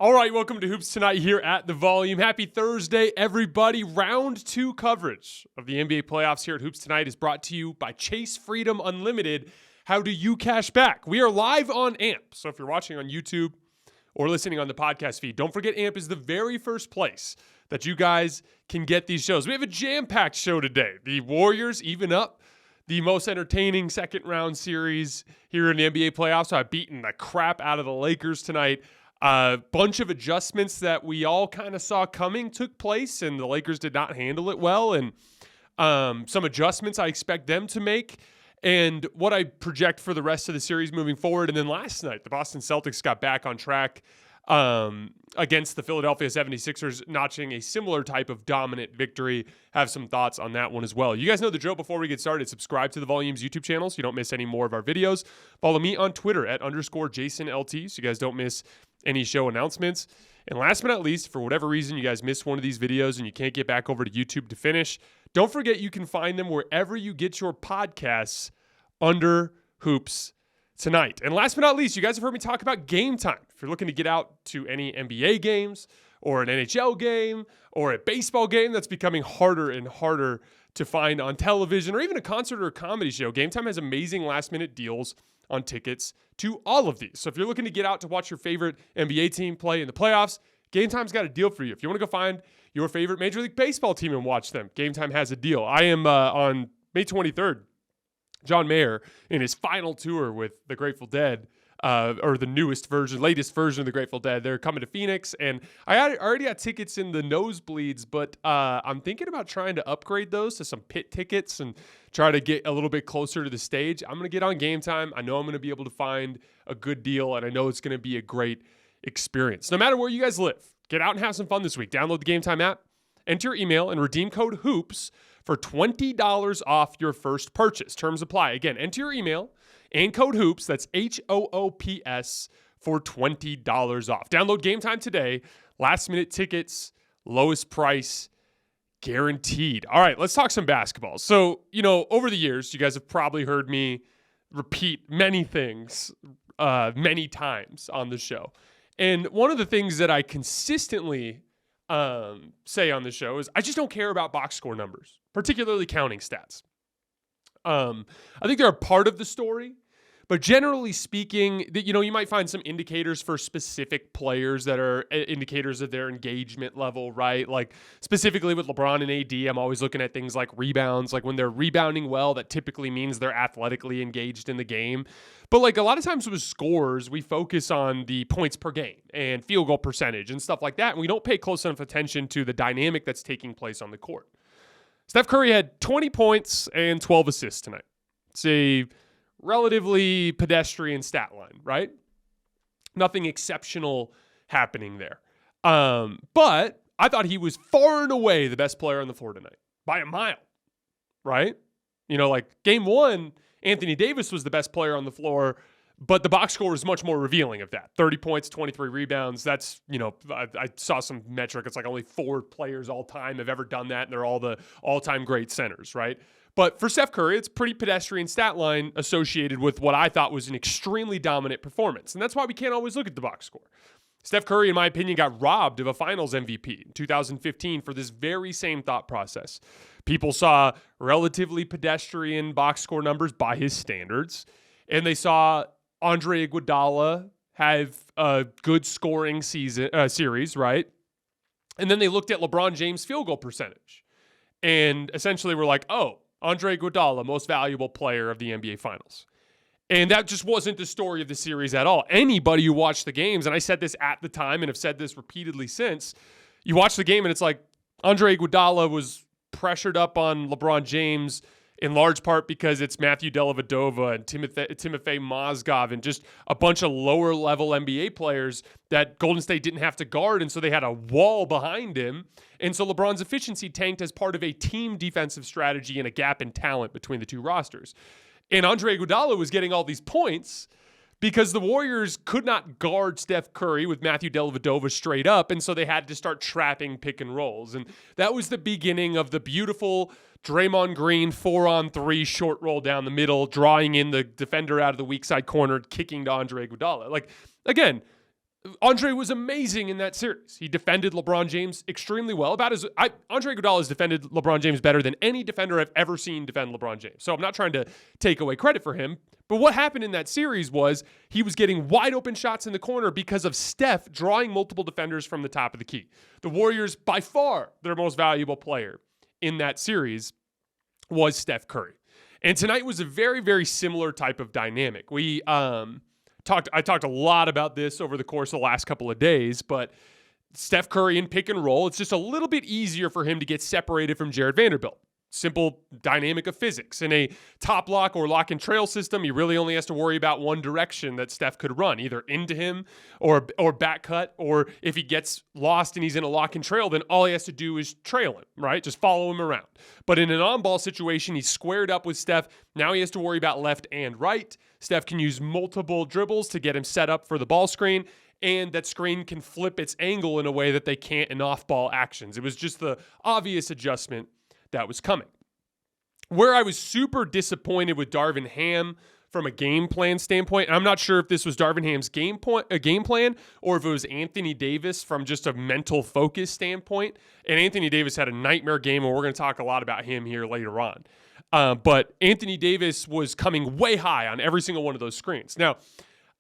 All right, welcome to Hoops Tonight here at The Volume. Happy Thursday, everybody. Round 2 coverage of the NBA playoffs here at Hoops Tonight is brought to you by Chase Freedom Unlimited. How do you cash back? We are live on AMP, so if you're watching on YouTube or listening on the podcast feed, don't forget AMP is the very first place that you guys can get these shows. We have a jam-packed show today. The Warriors even up the most entertaining second-round series here in the NBA playoffs. So I've beaten the crap out of the Lakers tonight. A bunch of adjustments that we all kind of saw coming took place, and the Lakers did not handle it well. And some adjustments I expect them to make, and what I project for the rest of the series moving forward. And then last night, the Boston Celtics got back on track against the Philadelphia 76ers, notching a similar type of dominant victory. Have some thoughts on that one as well. You guys know the drill. Before we get started, subscribe to the Volume's YouTube channel so you don't miss any more of our videos. Follow me on Twitter at _JasonLT so you guys don't miss any show announcements. And last but not least, for whatever reason you guys missed one of these videos and you can't get back over to YouTube to finish, don't forget you can find them wherever you get your podcasts under Hoops Tonight. And last but not least, you guys have heard me talk about Game Time. If you're looking to get out to any NBA games or an NHL game or a baseball game that's becoming harder and harder to find on television, or even a concert or a comedy show, Game Time has amazing last-minute deals on tickets to all of these. So if you're looking to get out to watch your favorite NBA team play in the playoffs, Game Time's got a deal for you. If you want to go find your favorite Major League Baseball team and watch them, Game Time has a deal. I am on May 23rd, John Mayer, in his final tour with the Grateful Dead, or the latest version of the Grateful Dead. They're coming to Phoenix, and I already got tickets in the nosebleeds, but I'm thinking about trying to upgrade those to some pit tickets and try to get a little bit closer to the stage. I'm going to get on Game Time. I know I'm going to be able to find a good deal, and I know it's going to be a great experience. No matter where you guys live, get out and have some fun this week. Download the Game Time app, enter your email, and redeem code HOOPS for $20 off your first purchase. Terms apply. Again, enter your email and code HOOPS, that's HOOPS, for $20 off. Download Game Time today. Last-minute tickets, lowest price, guaranteed. All right, let's talk some basketball. So, over the years, you guys have probably heard me repeat many things many times on the show. And one of the things that I consistently say on the show is I just don't care about box score numbers, particularly counting stats. I think they're a part of the story, but generally speaking, you might find some indicators for specific players that are indicators of their engagement level, right? Like specifically with LeBron and AD, I'm always looking at things like rebounds. Like when they're rebounding well, that typically means they're athletically engaged in the game. But like a lot of times with scores, we focus on the points per game and field goal percentage and stuff like that, and we don't pay close enough attention to the dynamic that's taking place on the court. Steph Curry had 20 points and 12 assists tonight. It's a relatively pedestrian stat line, right? Nothing exceptional happening there. But I thought he was far and away the best player on the floor tonight by a mile, right? Like game 1, Anthony Davis was the best player on the floor, but the box score is much more revealing of that. 30 points, 23 rebounds. That's, I saw some metric. It's like only 4 players all time have ever done that, and they're all the all-time great centers, right? But for Steph Curry, it's a pretty pedestrian stat line associated with what I thought was an extremely dominant performance. And that's why we can't always look at the box score. Steph Curry, in my opinion, got robbed of a finals MVP in 2015 for this very same thought process. People saw relatively pedestrian box score numbers by his standards, and they saw Andre Iguodala have a good scoring series, right? And then they looked at LeBron James' field goal percentage and essentially were like, oh, Andre Iguodala, most valuable player of the NBA Finals. And that just wasn't the story of the series at all. Anybody who watched the games, and I said this at the time and have said this repeatedly since, you watch the game and it's like Andre Iguodala was pressured up on LeBron James in large part because it's Matthew Dellavedova and Timofey Mozgov and just a bunch of lower-level NBA players that Golden State didn't have to guard, and so they had a wall behind him. And so LeBron's efficiency tanked as part of a team defensive strategy and a gap in talent between the two rosters. And Andre Iguodala was getting all these points because the Warriors could not guard Steph Curry with Matthew Dellavedova straight up, and so they had to start trapping pick and rolls. And that was the beginning of the beautiful Draymond Green 4-on-3 short roll down the middle, drawing in the defender out of the weak side corner, kicking to Andre Iguodala. Like, again, Andre was amazing in that series. He defended LeBron James extremely well. Andre Iguodala has defended LeBron James better than any defender I've ever seen defend LeBron James. So I'm not trying to take away credit for him. But what happened in that series was he was getting wide open shots in the corner because of Steph drawing multiple defenders from the top of the key. The Warriors, by far, their most valuable player in that series was Steph Curry. And tonight was a very, very similar type of dynamic. I talked a lot about this over the course of the last couple of days, but Steph Curry in pick and roll, it's just a little bit easier for him to get separated from Jared Vanderbilt. Simple dynamic of physics. In a top lock or lock and trail system, he really only has to worry about one direction that Steph could run, either into him or back cut, or if he gets lost and he's in a lock and trail, then all he has to do is trail him, right? Just follow him around. But in an on-ball situation, he's squared up with Steph. Now he has to worry about left and right. Steph can use multiple dribbles to get him set up for the ball screen, and that screen can flip its angle in a way that they can't in off-ball actions. It was just the obvious adjustment that was coming. Where I was super disappointed with Darvin Ham from a game plan standpoint, and I'm not sure if this was Darvin Ham's game plan or if it was Anthony Davis from just a mental focus standpoint. And Anthony Davis had a nightmare game, and we're going to talk a lot about him here later on. But Anthony Davis was coming way high on every single one of those screens. Now,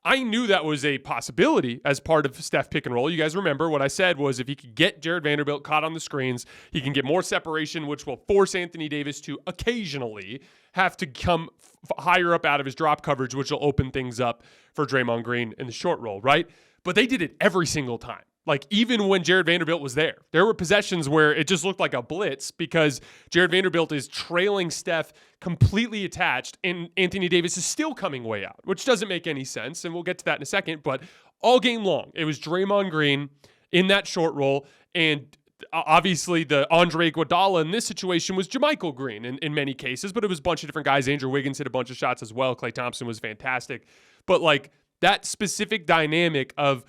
I knew that was a possibility as part of Steph pick and roll. You guys remember what I said was if he could get Jared Vanderbilt caught on the screens, he can get more separation, which will force Anthony Davis to occasionally have to come higher up out of his drop coverage, which will open things up for Draymond Green in the short roll, right? But they did it every single time. Like, even when Jared Vanderbilt was there were possessions where it just looked like a blitz because Jared Vanderbilt is trailing Steph completely attached, and Anthony Davis is still coming way out, which doesn't make any sense, and we'll get to that in a second. But all game long, it was Draymond Green in that short roll, and obviously the Andre Iguodala in this situation was JaMychal Green in many cases, but it was a bunch of different guys. Andrew Wiggins hit a bunch of shots as well. Klay Thompson was fantastic. But, like, that specific dynamic of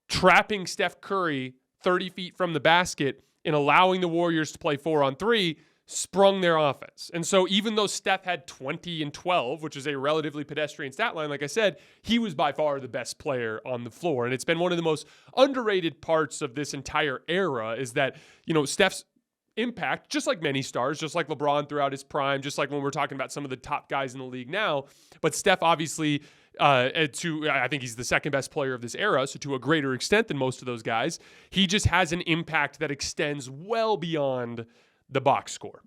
trapping Steph Curry 30 feet from the basket and allowing the Warriors to play 4-on-3 sprung their offense. And so even though Steph had 20 and 12, which is a relatively pedestrian stat line, like I said, he was by far the best player on the floor. And it's been one of the most underrated parts of this entire era is that, Steph's impact, just like many stars, just like LeBron throughout his prime, just like when we're talking about some of the top guys in the league now, but Steph obviously I think he's the second best player of this era, so to a greater extent than most of those guys, he just has an impact that extends well beyond the box score.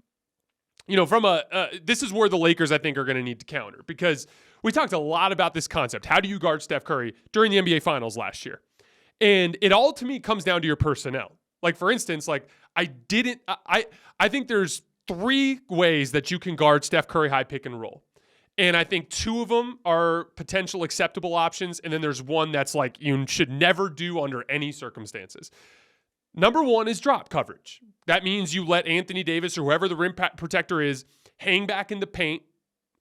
This is where the Lakers, I think, are going to need to counter, because we talked a lot about this concept. How do you guard Steph Curry during the NBA Finals last year? And it all, to me, comes down to your personnel. Like, for instance, I think there's 3 ways that you can guard Steph Curry high pick and roll. And I think 2 of them are potential acceptable options. And then there's one that's like you should never do under any circumstances. Number 1 is drop coverage. That means you let Anthony Davis or whoever the rim protector is hang back in the paint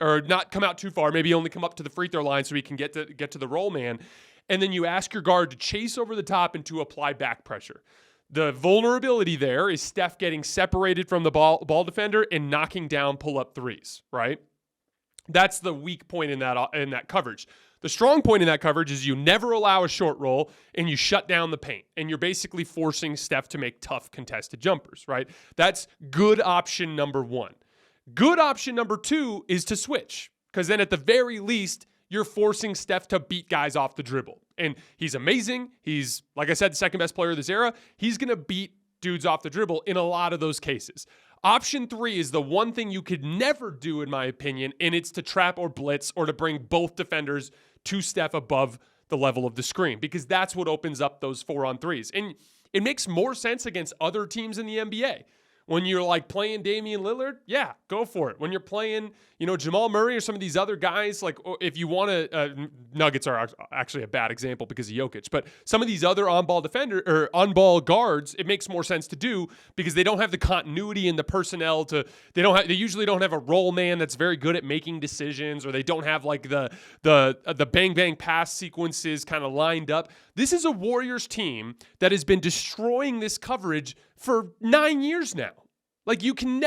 or not come out too far, maybe only come up to the free throw line so he can get to the roll man. And then you ask your guard to chase over the top and to apply back pressure. The vulnerability there is Steph getting separated from the ball defender and knocking down pull-up threes, right? That's the weak point in that coverage. The strong point in that coverage is you never allow a short roll and you shut down the paint. And you're basically forcing Steph to make tough contested jumpers, right? That's good option number 1. Good option number 2 is to switch, because then at the very least, you're forcing Steph to beat guys off the dribble. And he's amazing. He's, like I said, the second best player of this era. He's going to beat dudes off the dribble in a lot of those cases. Option 3 is the one thing you could never do, in my opinion, and it's to trap or blitz or to bring both defenders to Steph above the level of the screen, because that's what opens up those 4-on-3s. And it makes more sense against other teams in the NBA. When you're like playing Damian Lillard, yeah, go for it. When you're playing, Jamal Murray or some of these other guys, like if you want to, Nuggets are actually a bad example because of Jokic, but some of these other on-ball guards, it makes more sense to do because they don't have the continuity and the personnel they usually don't have a roll man that's very good at making decisions, or they don't have like the bang bang pass sequences kind of lined up. This is a Warriors team that has been destroying this coverage for 9 years now. Like you can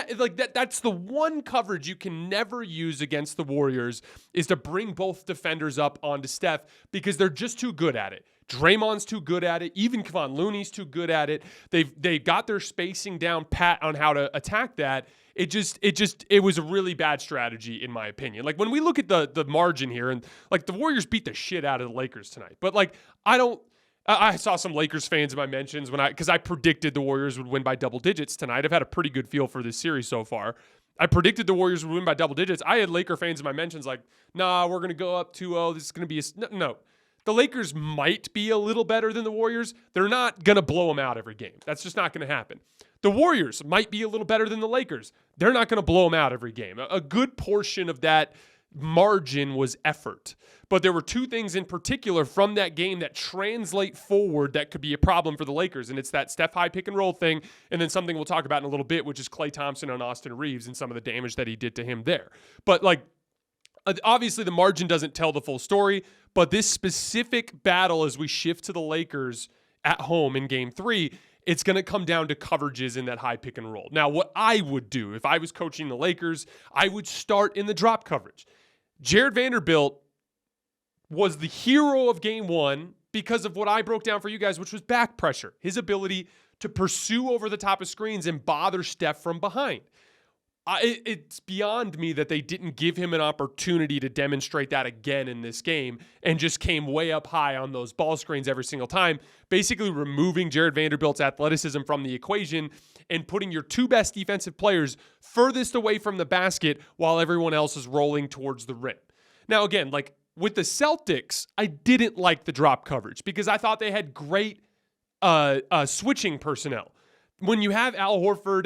that's the one coverage you can never use against the Warriors, is to bring both defenders up onto Steph because they're just too good at it. Draymond's too good at it. Even Kevon Looney's too good at it. They've got their spacing down pat on how to attack that. It was a really bad strategy in my opinion. Like when we look at the margin here, and like the Warriors beat the shit out of the Lakers tonight, but like I saw some Lakers fans in my mentions because I predicted the Warriors would win by double digits tonight. I've had a pretty good feel for this series so far. I predicted the Warriors would win by double digits. I had Laker fans in my mentions like, nah, we're going to go up 2-0. This is going to be no. The Lakers might be a little better than the Warriors. They're not going to blow them out every game. That's just not going to happen. The Warriors might be a little better than the Lakers. They're not going to blow them out every game. A good portion of that margin was effort. But there were two things in particular from that game that translate forward that could be a problem for the Lakers, and it's that Steph high pick and roll thing, and then something we'll talk about in a little bit, which is Klay Thompson on Austin Reeves and some of the damage that he did to him there. But like, obviously the margin doesn't tell the full story, but this specific battle as we shift to the Lakers at home in Game 3, it's going to come down to coverages in that high pick and roll. Now, what I would do if I was coaching the Lakers, I would start in the drop coverage. Jared Vanderbilt was the hero of Game 1 because of what I broke down for you guys, which was back pressure. His ability to pursue over the top of screens and bother Steph from behind. It's beyond me that they didn't give him an opportunity to demonstrate that again in this game and just came way up high on those ball screens every single time, basically removing Jared Vanderbilt's athleticism from the equation and putting your two best defensive players furthest away from the basket while everyone else is rolling towards the rim. Now, again, like with the Celtics, I didn't like the drop coverage because I thought they had great switching personnel. When you have Al Horford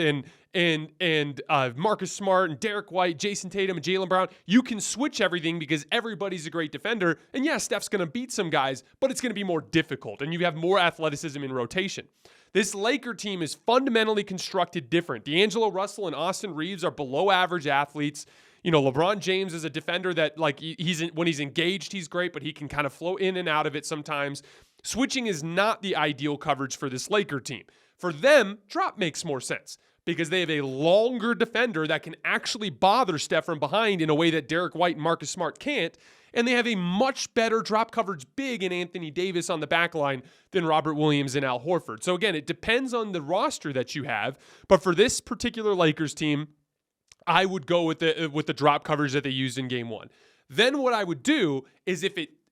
and Marcus Smart and Derek White, Jayson Tatum and Jaylen Brown, you can switch everything because everybody's a great defender. And yeah, Steph's going to beat some guys, but it's going to be more difficult. And you have more athleticism in rotation. This Laker team is fundamentally constructed different. D'Angelo Russell and Austin Reeves are below average athletes. You know, LeBron James is a defender that, like, when he's engaged, he's great, but he can kind of flow in and out of it sometimes. Switching is not the ideal coverage for this Laker team. For them, drop makes more sense because they have a longer defender that can actually bother Steph from behind in a way that Derek White and Marcus Smart can't. And they have a much better drop coverage big in Anthony Davis on the back line than Robert Williams and Al Horford. So again, it depends on the roster that you have. But for this particular Lakers team, I would go with the drop coverage that they used in Game 1. Then what I would do is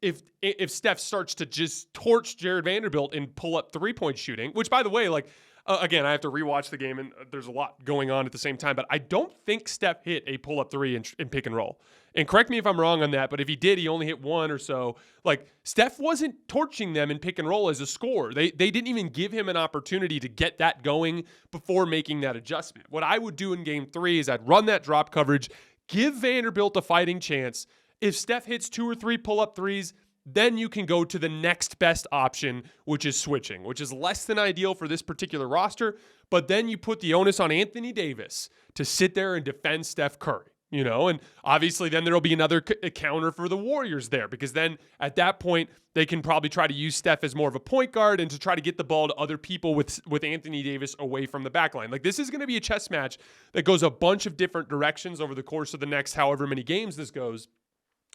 if Steph starts to just torch Jared Vanderbilt and pull up three-point shooting, which, by the way, like, again, I have to rewatch the game, and there's a lot going on at the same time, but I don't think Steph hit a pull-up three in pick and roll. And correct me if I'm wrong on that, but if he did, he only hit one or so. Like, Steph wasn't torching them in pick and roll as a scorer. They didn't even give him an opportunity to get that going before making that adjustment. What I would do in Game 3 is I'd run that drop coverage, give Vanderbilt a fighting chance. If Steph hits 2 or 3 pull-up threes, then you can go to the next best option, which is switching, which is less than ideal for this particular roster. But then you put the onus on Anthony Davis to sit there and defend Steph Curry, you know, and obviously then there'll be another counter for the Warriors there because then at that point they can probably try to use Steph as more of a point guard and to try to get the ball to other people with Anthony Davis away from the back line. Like, this is going to be a chess match that goes a bunch of different directions over the course of the next however many games this goes.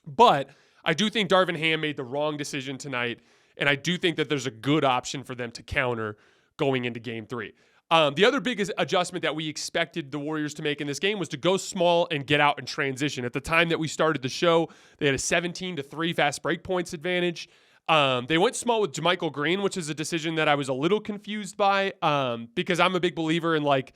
But I do think Darvin Ham made the wrong decision tonight, and I do think that there's a good option for them to counter going into Game 3. The other big adjustment that we expected the Warriors to make in this game was to go small and get out in transition. At the time that we started the show, they had a 17-3 fast break points advantage. They went small with JaMychal Green, which is a decision that I was a little confused by because I'm a big believer in, like,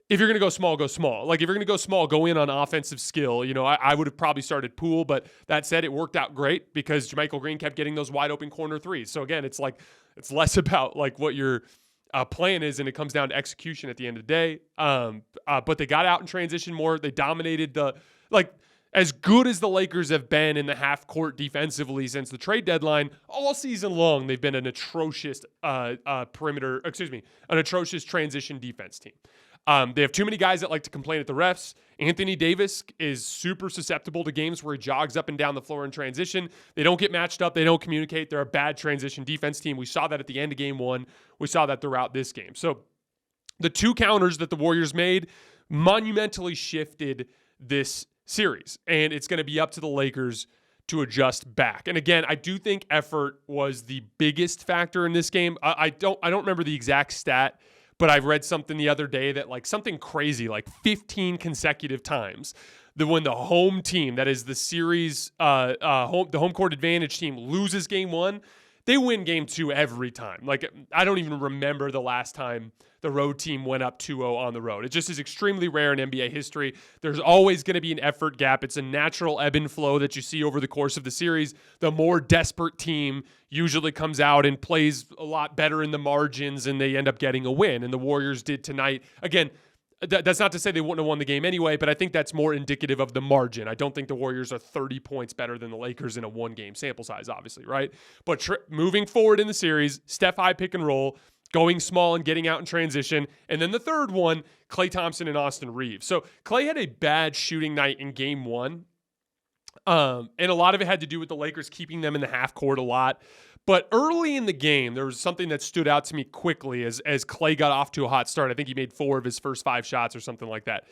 if you're going to go small, go small. Like, if you're going to go small, go in on offensive skill. You know, I would have probably started Poole, but that said, it worked out great because JaMychal Green kept getting those wide open corner threes. So again, it's like, it's less about like what your plan is, and it comes down to execution at the end of the day. But they got out in transition more. They dominated as good as the Lakers have been in the half court defensively since the trade deadline, all season long, they've been an atrocious an atrocious transition defense team. They have too many guys that like to complain at the refs. Anthony Davis is super susceptible to games where he jogs up and down the floor in transition. They don't get matched up. They don't communicate. They're a bad transition defense team. We saw that at the end of Game 1. We saw that throughout this game. So the two counters that the Warriors made monumentally shifted this series, and it's going to be up to the Lakers to adjust back. And again, I do think effort was the biggest factor in this game. I don't remember the exact stat, but I read something the other day that like something crazy, like 15 consecutive times, when the home team, that is the series, the home court advantage team, loses game one, they win game two every time. Like, I don't even remember the last time the road team went up 2-0 on the road. It just is extremely rare in NBA history. There's always going to be an effort gap. It's a natural ebb and flow that you see over the course of the series. The more desperate team usually comes out and plays a lot better in the margins, and they end up getting a win. And the Warriors did tonight. Again, that's not to say they wouldn't have won the game anyway, but I think that's more indicative of the margin. I don't think the Warriors are 30 points better than the Lakers in a one-game sample size, obviously, right? But moving forward in the series, Steph high pick and roll, going small and getting out in transition. And then the third one, Klay Thompson and Austin Reeves. So Klay had a bad shooting night in game one. And a lot of it had to do with the Lakers keeping them in the half court a lot. But early in the game, there was something that stood out to me quickly as Klay got off to a hot start. I think he made 4 of his first 5 shots or something like that.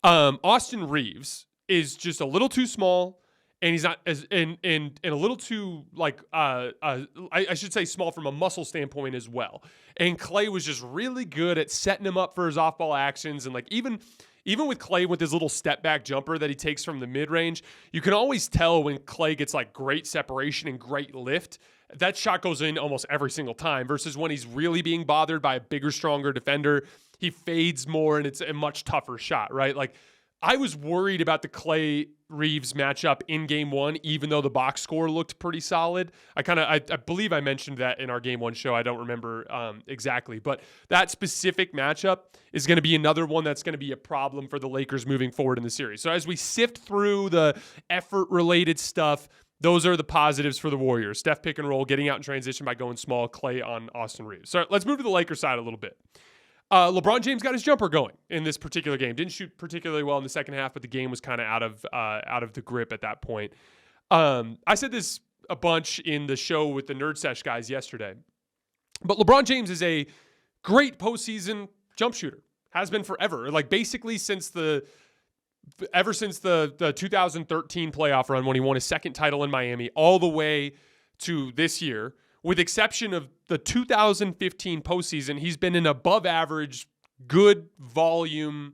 Austin Reeves is just a little too small, and he's not as and a little too I should say small from a muscle standpoint as well. And Klay was just really good at setting him up for his off-ball actions, and like even with Klay with his little step back jumper that he takes from the mid-range, you can always tell when Klay gets like great separation and great lift. That shot goes in almost every single time versus when he's really being bothered by a bigger, stronger defender, he fades more and it's a much tougher shot, right? Like, I was worried about the Klay Reeves matchup in game one, even though the box score looked pretty solid. I believe I mentioned that in our game one show. I don't remember exactly, but that specific matchup is going to be another one that's going to be a problem for the Lakers moving forward in the series. So as we sift through the effort related stuff, those are the positives for the Warriors. Steph pick and roll, getting out in transition by going small, Klay on Austin Reeves. So let's move to the Lakers side a little bit. LeBron James got his jumper going in this particular game. Didn't shoot particularly well in the second half, but the game was kind of out of the grip at that point. I said this a bunch in the show with the Nerd Sesh guys yesterday, but LeBron James is a great postseason jump shooter. Has been forever. Like basically ever since the 2013 playoff run when he won his second title in Miami all the way to this year, with exception of the 2015 postseason, he's been an above average, good volume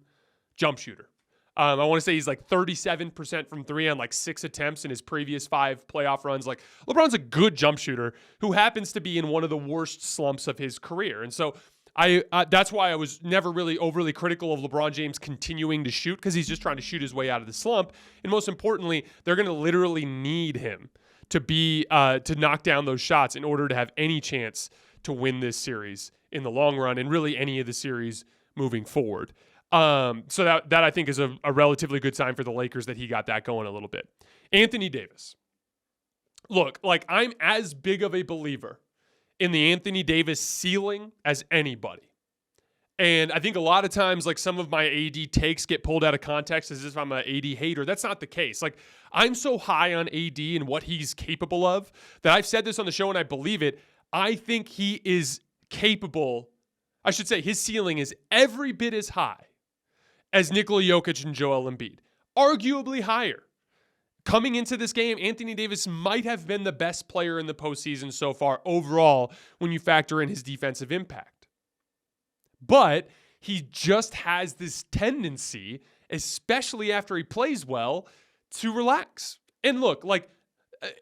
jump shooter. I want to say he's like 37% from 3 on like 6 attempts in his previous 5 playoff runs. Like, LeBron's a good jump shooter who happens to be in one of the worst slumps of his career. And so that's why I was never really overly critical of LeBron James continuing to shoot, because he's just trying to shoot his way out of the slump. And most importantly, they're going to literally need him to knock down those shots in order to have any chance to win this series in the long run, and really any of the series moving forward. So that I think is a relatively good sign for the Lakers that he got that going a little bit. Anthony Davis. Look, like, I'm as big of a believer in the Anthony Davis ceiling as anybody. And I think a lot of times, like, some of my AD takes get pulled out of context as if I'm an AD hater. That's not the case. Like, I'm so high on AD and what he's capable of that I've said this on the show and I believe it. I think he is capable. I should say his ceiling is every bit as high as Nikola Jokic and Joel Embiid. Arguably higher. Coming into this game, Anthony Davis might have been the best player in the postseason so far overall when you factor in his defensive impact. But he just has this tendency, especially after he plays well, to relax. And look, like,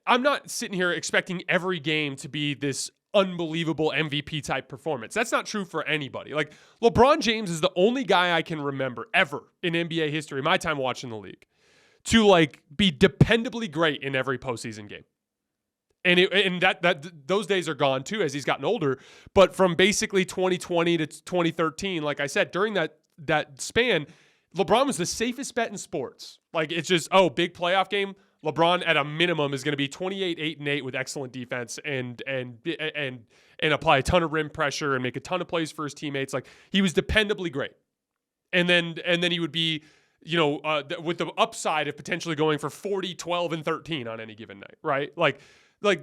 I'm not sitting here expecting every game to be this unbelievable MVP type performance. That's not true for anybody. Like, LeBron James is the only guy I can remember ever in NBA history, my time watching the league, to like be dependably great in every postseason game. And those days are gone too as he's gotten older. But from basically 2020 to 2013, like I said, during that span, LeBron was the safest bet in sports. Like, it's just, big playoff game, LeBron at a minimum is going to be 28, 8-8 with excellent defense and apply a ton of rim pressure and make a ton of plays for his teammates. Like, he was dependably great. And then he would be, with the upside of potentially going for 40, 12, and 13 on any given night, right? Like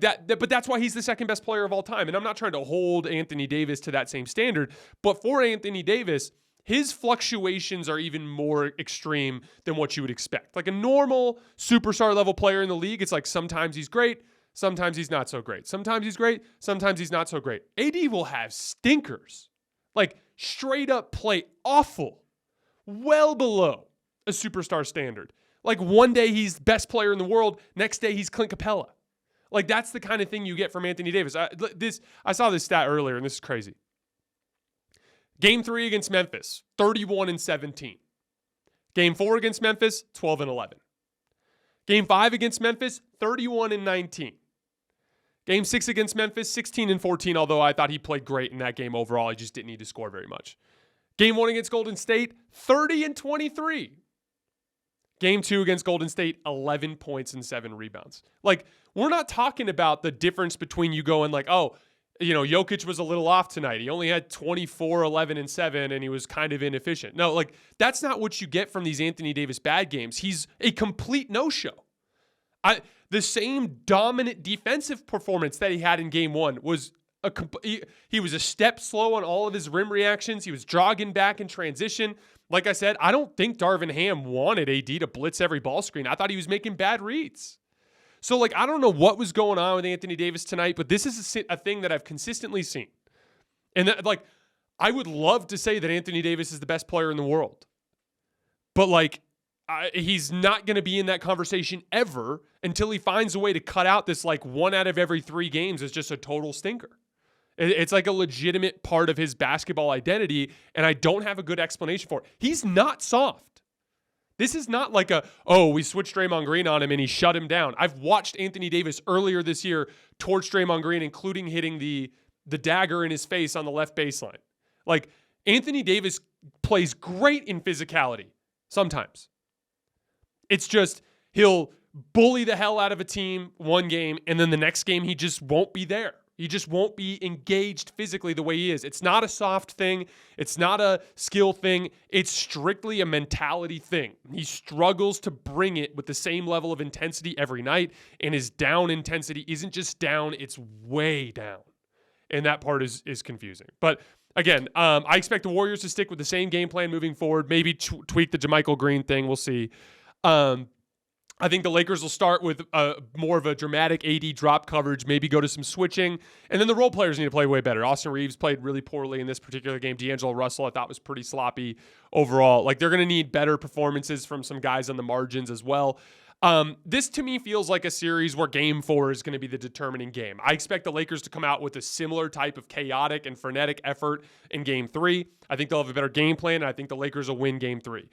that, but that's why he's the second best player of all time. And I'm not trying to hold Anthony Davis to that same standard, but for Anthony Davis, his fluctuations are even more extreme than what you would expect. Like a normal superstar level player in the league, it's like sometimes he's great, sometimes he's not so great. Sometimes he's great, sometimes he's not so great. AD will have stinkers. Like straight up play awful, well below a superstar standard. Like one day he's best player in the world, next day he's Clint Capella. Like that's the kind of thing you get from Anthony Davis. I saw this stat earlier, and this is crazy. Game 3 against Memphis, 31-17. Game 4 against Memphis, 12-11. Game 5 against Memphis, 31-19. Game 6 against Memphis, 16-14, although I thought he played great in that game overall. He just didn't need to score very much. Game 1 against Golden State, 30-23. Game 2 against Golden State, 11 points and 7 rebounds. Like, we're not talking about the difference between you going like, oh, Jokic was a little off tonight. He only had 24, 11, and 7, and he was kind of inefficient. No, like, that's not what you get from these Anthony Davis bad games. He's a complete no-show. The same dominant defensive performance that he had in Game 1 was he was a step slow on all of his rim reactions. He was jogging back in transition. Like I said, I don't think Darvin Ham wanted AD to blitz every ball screen. I thought he was making bad reads. So, like, I don't know what was going on with Anthony Davis tonight, but this is a thing that I've consistently seen. And, that, like, I would love to say that Anthony Davis is the best player in the world. But, like, he's not going to be in that conversation ever until he finds a way to cut out this, like, 1 out of every 3 games is just a total stinker. It's like a legitimate part of his basketball identity, and I don't have a good explanation for it. He's not soft. This is not like we switched Draymond Green on him and he shut him down. I've watched Anthony Davis earlier this year torch Draymond Green, including hitting the dagger in his face on the left baseline. Like, Anthony Davis plays great in physicality sometimes. It's just he'll bully the hell out of a team one game, and then the next game he just won't be there. He just won't be engaged physically the way he is. It's not a soft thing. It's not a skill thing. It's strictly a mentality thing. He struggles to bring it with the same level of intensity every night, and his down intensity isn't just down, it's way down. And that part is confusing. But again, I expect the Warriors to stick with the same game plan moving forward, maybe tweak the JaMychal Green thing. We'll see. I think the Lakers will start with more of a dramatic AD drop coverage, maybe go to some switching, and then the role players need to play way better. Austin Reeves played really poorly in this particular game. D'Angelo Russell I thought was pretty sloppy overall. Like, they're going to need better performances from some guys on the margins as well. This to me feels like a series where Game 4 is going to be the determining game. I expect the Lakers to come out with a similar type of chaotic and frenetic effort in Game 3. I think they'll have a better game plan, and I think the Lakers will win Game 3.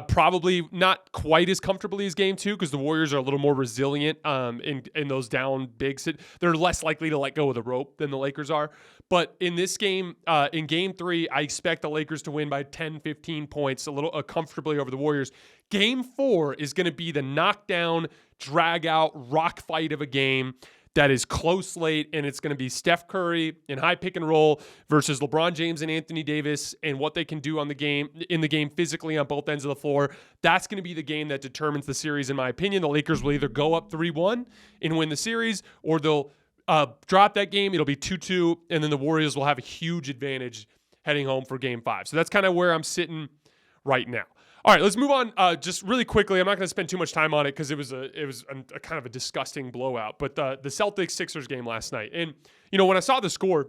Probably not quite as comfortably as Game 2 because the Warriors are a little more resilient in those down bigs. They're less likely to let go of the rope than the Lakers are. But in this game, in Game 3, I expect the Lakers to win by 10, 15 points, a little comfortably over the Warriors. Game 4 is going to be the knockdown, drag-out, rock fight of a game that is close late, and it's going to be Steph Curry in high pick and roll versus LeBron James and Anthony Davis and what they can do in the game physically on both ends of the floor. That's going to be the game that determines the series, in my opinion. The Lakers will either go up 3-1 and win the series, or they'll drop that game. It'll be 2-2, and then the Warriors will have a huge advantage heading home for Game 5. So that's kind of where I'm sitting right now. All right, let's move on just really quickly. I'm not going to spend too much time on it because it was a kind of a disgusting blowout. But the Celtics-Sixers game last night. And, when I saw the score,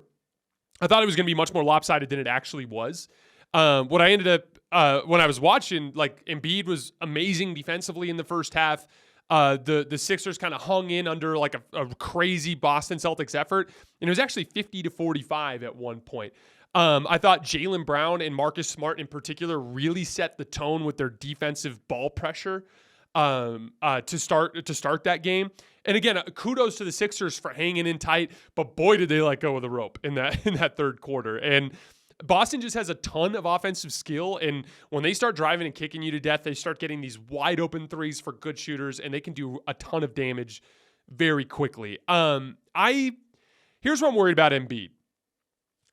I thought it was going to be much more lopsided than it actually was. What I ended up, when I was watching, like, Embiid was amazing defensively in the first half. The Sixers kind of hung in under like a crazy Boston Celtics effort. And it was actually 50-45 at one point. I thought Jaylen Brown and Marcus Smart in particular really set the tone with their defensive ball pressure to start that game. And again, kudos to the Sixers for hanging in tight, but boy, did they let go of the rope in that third quarter. And Boston just has a ton of offensive skill, and when they start driving and kicking you to death, they start getting these wide open threes for good shooters, and they can do a ton of damage very quickly. Here's what I'm worried about Embiid.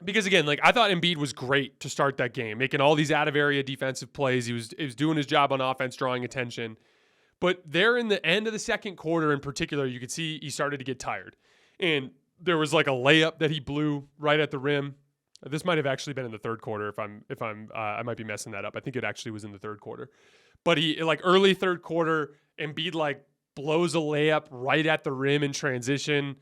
Because again, like, I thought Embiid was great to start that game, making all these out-of-area defensive plays. He was doing his job on offense, drawing attention. But there in the end of the second quarter in particular, you could see he started to get tired. And there was like a layup that he blew right at the rim. This might have actually been in the third quarter. I might be messing that up. I think it actually was in the third quarter. But he like early third quarter, Embiid like blows a layup right at the rim in transition,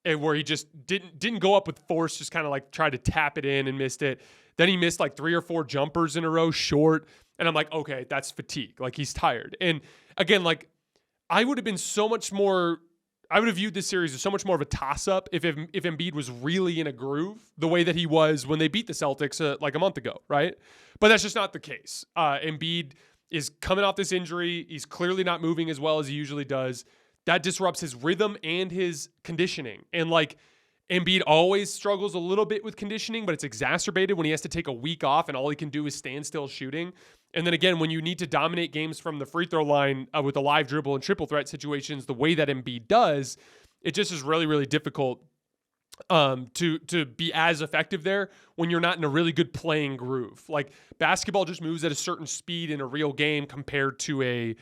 and where he just didn't go up with force, just kind of like tried to tap it in and missed it. Then he missed like 3 or 4 jumpers in a row short, and I'm like, okay, that's fatigue. Like he's tired. And again, like I would have viewed this series as so much more of a toss-up if Embiid was really in a groove the way that he was when they beat the Celtics like a month ago, right? But that's just not the case. Embiid is coming off this injury. He's clearly not moving as well as he usually does. That disrupts his rhythm and his conditioning. And like Embiid always struggles a little bit with conditioning, but it's exacerbated when he has to take a week off and all he can do is stand still shooting. And then again, when you need to dominate games from the free throw line with a live dribble and triple threat situations the way that Embiid does, it just is really, really difficult to be as effective there when you're not in a really good playing groove. Like basketball just moves at a certain speed in a real game compared to a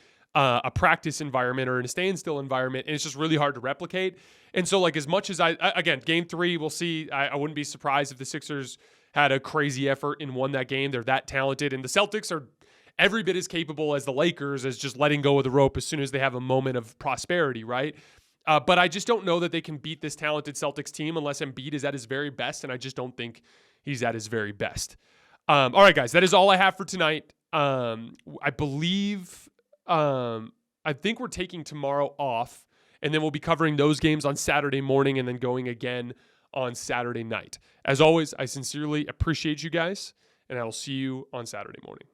practice environment or in a standstill environment, and it's just really hard to replicate. And so like as much as again, game 3, we'll see. I wouldn't be surprised if the Sixers had a crazy effort and won that game. They're that talented, and the Celtics are every bit as capable as the Lakers as just letting go of the rope as soon as they have a moment of prosperity, right? But I just don't know that they can beat this talented Celtics team unless Embiid is at his very best, and I just don't think he's at his very best. All right, guys, that is all I have for tonight. I think we're taking tomorrow off, and then we'll be covering those games on Saturday morning and then going again on Saturday night. As always, I sincerely appreciate you guys, and I will see you on Saturday morning.